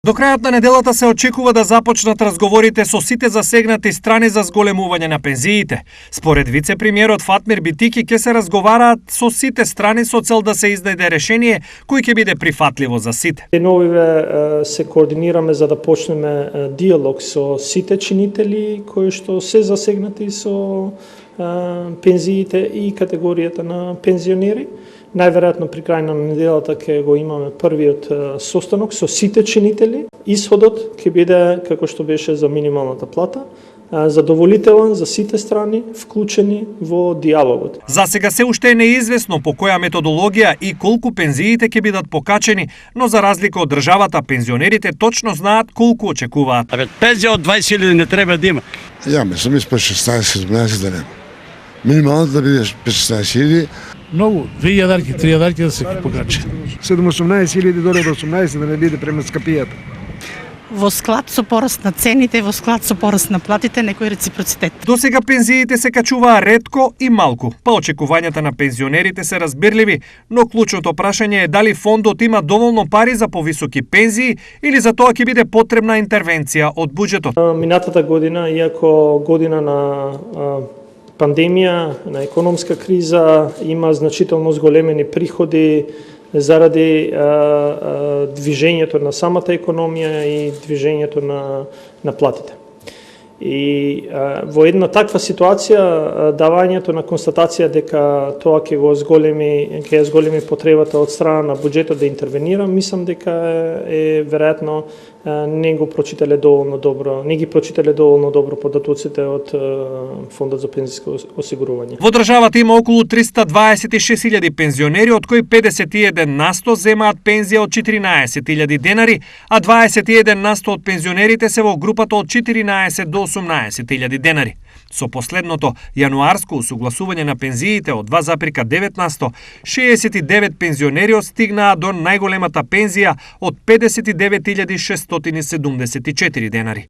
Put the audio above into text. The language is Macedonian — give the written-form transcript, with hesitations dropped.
До крајот на неделата се очекува да започнат разговорите со сите засегнати страни за зголемување на пензиите. Според вице-премиерот Фатмир Битики ќе се разговараат со сите страни со цел да се изнајде решение кој ќе биде прифатливо за сите. Новиве се координираме за да почнеме диалог со сите чинители кои што се засегнати со пензиите и категоријата на пензионери. Најверојатно при крај на неделата ќе го имаме првиот состанок со сите чинители. Исходот ќе биде како што беше за минималната плата, задоволителен за сите страни вклучени во диалогот. За сега се уште е неизвестно по која методологија и колку пензиите ќе бидат покачени, но за разлика од државата, пензионерите точно знаат колку очекуваат. Пензија од 20.000 не треба да има. Ја мислам испод 16-17 да нема. Минималната да биде 16.000. Многу, 2.000, 3.000 да се покачи. 17.000 до 18 да не биде премескапијата. Во склад со пораст на цените, во склад со пораст на платите, некој реципроцитет. До сега пензиите се качуваа ретко и малку, па очекувањата на пензионерите се разбирливи, но клучното прашање е дали фондот има доволно пари за повисоки пензии или за тоа ќе биде потребна интервенција од буџетот. Минатата година, иако година на пандемија, на економска криза, има значително зголемени приходи заради движењето на самата економија и движењето на платите. И во една таква ситуација, давањето на констатација дека тоа ќе ја зголеми потребата од страна на буџетот да интервенира, мислам дека е веројатно не ги прочитале доволно добро податоците од Фондот за пензиско осигурување. Во државата има околу 326.000 пензионери, од кои 51% земаат пензија од 14.000 денари, а 21% од пензионерите се во групата од 14 до 18.000 денари. Со последното јануарско усогласување на пензиите од 2,9%, 69 пензионери стигнаа до најголемата пензија од 59.674 денари.